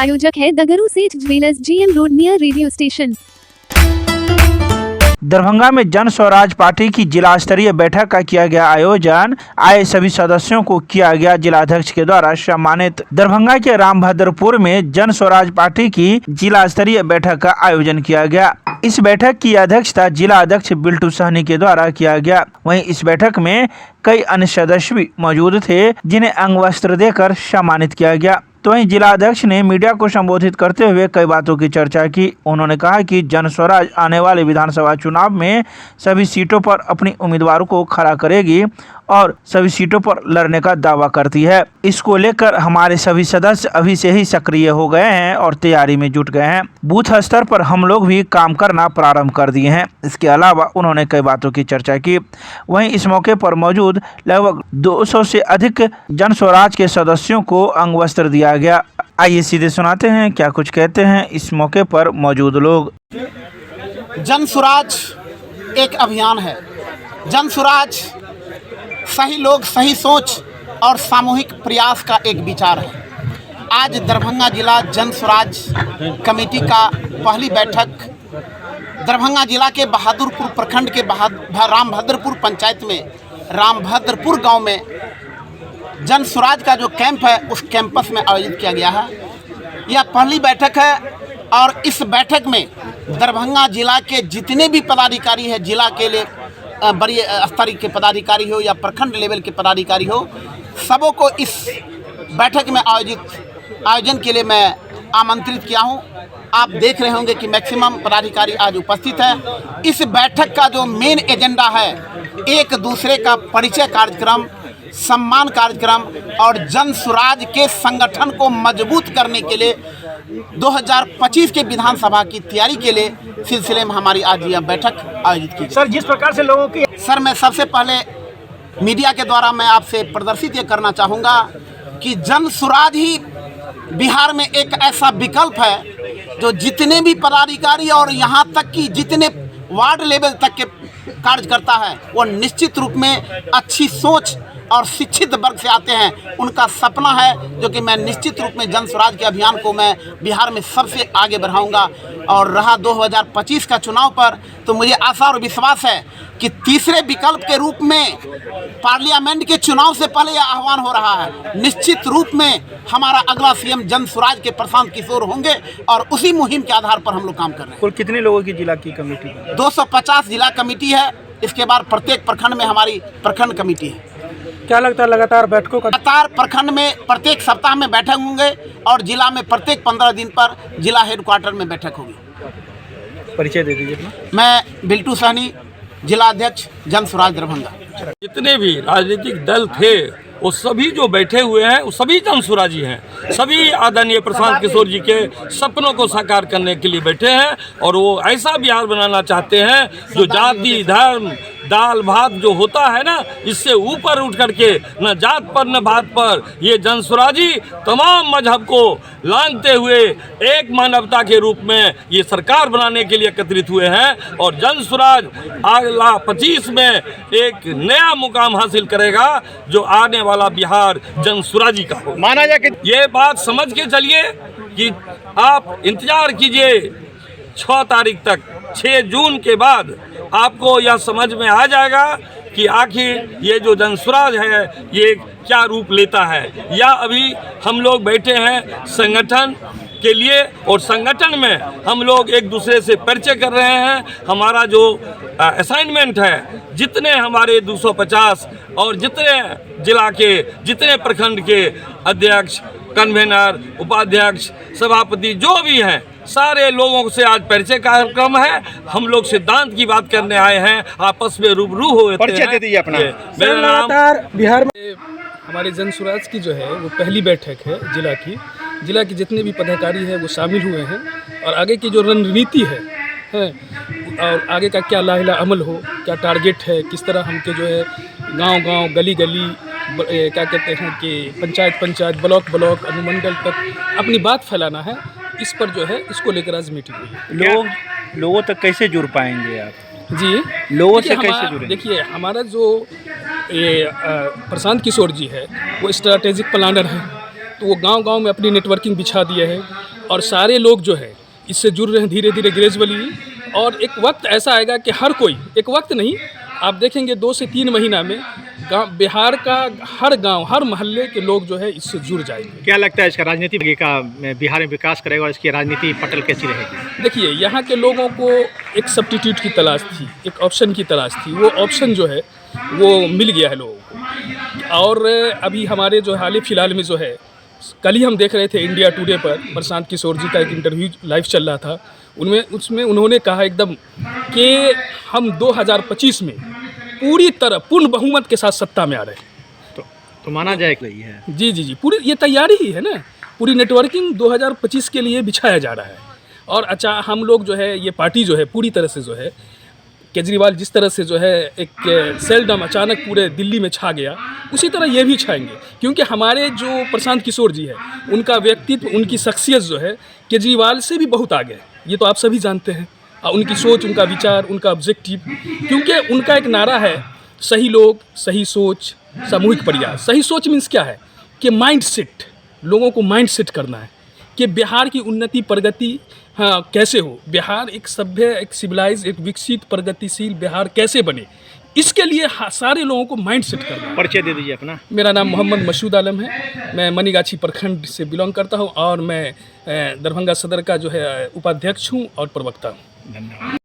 प्रायोजक है दगरू सेठ jewellers, GM road near radio station. Darbhanga में जन स्वराज पार्टी की जिला स्तरीय बैठक का किया गया आयोजन। आए सभी सदस्यों को किया गया जिलाध्यक्ष के द्वारा सम्मानित। दरभंगा के रामभद्रपुर में जन स्वराज पार्टी की जिला स्तरीय बैठक का आयोजन किया गया। इस बैठक की अध्यक्षता जिला अध्यक्ष बिल्टू सहनी के द्वारा किया गया। वहीं इस बैठक में कई अन्य सदस्य भी मौजूद थे, जिन्हें अंग वस्त्र देकर सम्मानित किया गया। तो वहीं जिला अध्यक्ष ने मीडिया को संबोधित करते हुए कई बातों की चर्चा की। उन्होंने कहा कि जन स्वराज आने वाले विधानसभा चुनाव में सभी सीटों पर अपनी उम्मीदवारों को खड़ा करेगी और सभी सीटों पर लड़ने का दावा करती है। इसको लेकर हमारे सभी सदस्य अभी से ही सक्रिय हो गए हैं और तैयारी में जुट गए हैं। बूथ स्तर पर हम लोग भी काम करना प्रारंभ कर दिए हैं। इसके अलावा उन्होंने कई बातों की चर्चा की। वहीं इस मौके पर मौजूद लगभग 200 से अधिक जन स्वराज के सदस्यों को अंग वस्त्र दिया गया। आइए सीधे सुनाते हैं क्या कुछ कहते हैं इस मौके पर मौजूद लोग। जन स्वराज एक अभियान है। जन स्वराज सही लोग, सही सोच और सामूहिक प्रयास का एक विचार है। आज दरभंगा जिला जन स्वराज कमेटी का पहली बैठक दरभंगा जिला के बहादुरपुर प्रखंड के रामभद्रपुर पंचायत में रामभद्रपुर गांव में जन स्वराज का जो कैंप है उस कैंपस में आयोजित किया गया है। यह पहली बैठक है और इस बैठक में दरभंगा जिला के जितने भी पदाधिकारी हैं, जिला के लिए बड़ी स्तरीय के पदाधिकारी हो या प्रखंड लेवल के पदाधिकारी हो, सबों को इस बैठक में आयोजन के लिए मैं आमंत्रित किया हूं। आप देख रहे होंगे कि मैक्सिमम पदाधिकारी आज उपस्थित हैं। इस बैठक का जो मेन एजेंडा है, एक दूसरे का परिचय कार्यक्रम, सम्मान कार्यक्रम और जन स्वराज के संगठन को मजबूत करने के लिए 2025 के विधानसभा की तैयारी के लिए सिलसिले में हमारी आज यह बैठक आयोजित की। सर, जिस प्रकार से लोगों की मैं सबसे पहले मीडिया के द्वारा मैं आपसे प्रदर्शित ये करना चाहूँगा कि जन स्वराज ही बिहार में एक ऐसा विकल्प है जो जितने भी पदाधिकारी और यहाँ तक कि जितने वार्ड लेवल तक के कार्यकर्ता है वो निश्चित रूप में अच्छी सोच और शिक्षित वर्ग से आते हैं। उनका सपना है जो कि मैं निश्चित रूप में जन स्वराज के अभियान को मैं बिहार में सबसे आगे बढ़ाऊंगा। और रहा 2025 का चुनाव पर, तो मुझे आशा और विश्वास है कि तीसरे विकल्प के रूप में पार्लियामेंट के चुनाव से पहले यह आह्वान हो रहा है। निश्चित रूप में हमारा अगला सीएम जन स्वराज के प्रशांत किशोर होंगे और उसी मुहिम के आधार पर हम लोग काम कर रहे हैं। कुल कितने लोगों की जिला की कमेटी? 250 जिला कमेटी है। इसके बाद प्रत्येक प्रखंड में हमारी प्रखंड कमेटी है। क्या लगता है लगातार बैठकों का? लगातार प्रखंड में प्रत्येक सप्ताह में बैठक होंगे और जिला में प्रत्येक 15 दिन पर जिला हेडक्वार्टर में बैठक होगी। परिचय दे दीजिए अपना। मैं बिल्टू सहनी, जिला अध्यक्ष जन स्वराज दरभंगा। जितने भी राजनीतिक दल थे वो सभी जो बैठे हुए हैं वो सभी जन स्वराजी हैं। सभी आदरणीय प्रशांत किशोर जी के सपनों को साकार करने के लिए बैठे हैं और वो ऐसा बिहार बनाना चाहते हैं जो जाति, धर्म, दाल भात जो होता है ना, इससे ऊपर उठ करके न जात पर न भात पर ये जन स्वराजी तमाम मजहब को लांघते हुए एक मानवता के रूप में ये सरकार बनाने के लिए एकत्रित हुए हैं। और जन स्वराज अगला 25 में एक नया मुकाम हासिल करेगा जो आने वाला बिहार जन स्वराजी का हो। माना जाए कि ये बात समझ के चलिए कि आप इंतजार कीजिए 6 तारीख तक, 6 जून के बाद आपको यह समझ में आ जाएगा कि आखिर ये जो जन स्वराज है ये क्या रूप लेता है। या अभी हम लोग बैठे हैं संगठन के लिए और संगठन में हम लोग एक दूसरे से परिचय कर रहे हैं। हमारा जो असाइनमेंट है, जितने हमारे 250 और जितने जिला के, जितने प्रखंड के अध्यक्ष, कन्वेनर, उपाध्यक्ष, सभापति जो भी हैं, सारे लोगों से आज परिचय कार्यक्रम है। हम लोग सिद्धांत की बात करने आए हैं, आपस में रूबरू हो। परिचय दे दीजिए अपना। मेरा नाम बिहार में हमारे जन स्वराज की जो है वो पहली बैठक है जिला की जितने भी पदाधिकारी हैं वो शामिल हुए हैं और आगे की जो रणनीति है और आगे का क्या लाहिला अमल हो, क्या टारगेट है, किस तरह हमके जो है गांव-गांव, गली-गली, क्या कहते हैं कि पंचायत, ब्लॉक, अनुमंडल तक अपनी बात फैलाना है। इस पर जो है इसको लेकर आज मीटिंग हुई है। लोगों तक कैसे जुड़ पाएंगे आप? जी, लोगों से कैसे जुड़ेंगे? देखिए, हमारा जो प्रशांत किशोर जी है वो स्ट्रैटेजिक प्लानर है, तो वो गांव-गांव में अपनी नेटवर्किंग बिछा दिए है और सारे लोग जो है इससे जुड़ रहे हैं धीरे धीरे ग्रेजुअली। और एक वक्त ऐसा आएगा कि हर कोई, एक वक्त नहीं, आप देखेंगे 2 से 3 महीना में बिहार का हर गांव, हर मोहल्ले के लोग जो है इससे जुड़ जाएंगे। क्या लगता है इसका राजनीति का बिहार में विकास करेगा और इसकी राजनीति पटल कैसी रहेगी? देखिए, यहाँ के लोगों को एक सब्स्टिट्यूट की तलाश थी, एक ऑप्शन की तलाश थी। वो ऑप्शन जो है वो मिल गया है लोगों को। और अभी हमारे जो हाल फिलहाल में जो है, कल ही हम देख रहे थे इंडिया टुडे पर प्रशांत किशोर जी का एक इंटरव्यू लाइव चल रहा था। उसमें उन्होंने कहा एकदम कि हम 2025 में पूरी तरह पूर्ण बहुमत के साथ सत्ता में आ रहे हैं। तो माना जाए कि रही है। जी, पूरी ये तैयारी ही है ना, पूरी नेटवर्किंग 2025 के लिए बिछाया जा रहा है। और अच्छा, हम लोग जो है, ये पार्टी जो है पूरी तरह से जो है, केजरीवाल जिस तरह से जो है एक सेल्डम अचानक पूरे दिल्ली में छा गया, उसी तरह ये भी छाएंगे। क्योंकि हमारे जो प्रशांत किशोर जी है, उनका व्यक्तित्व, उनकी शख्सियत जो है केजरीवाल से भी बहुत आगे है, ये तो आप सभी जानते हैं। उनकी सोच, उनका विचार, उनका ऑब्जेक्टिव, क्योंकि उनका एक नारा है, सही लोग, सही सोच, सामूहिक प्रयास। सही सोच मीन्स क्या है कि माइंड सेट, लोगों को माइंड सेट करना है कि बिहार की उन्नति प्रगति कैसे हो, बिहार एक सभ्य, एक सिविलाइज, एक विकसित प्रगतिशील बिहार कैसे बने, इसके लिए सारे लोगों को माइंड सेट करना है। परिचय दे दीजिए अपना। मेरा नाम मोहम्मद मसूद आलम है, मैं मनीगाछी प्रखंड से बिलोंग करता हूं और मैं दरभंगा सदर का जो है उपाध्यक्ष हूं और प्रवक्ता हूं। धन्यवाद।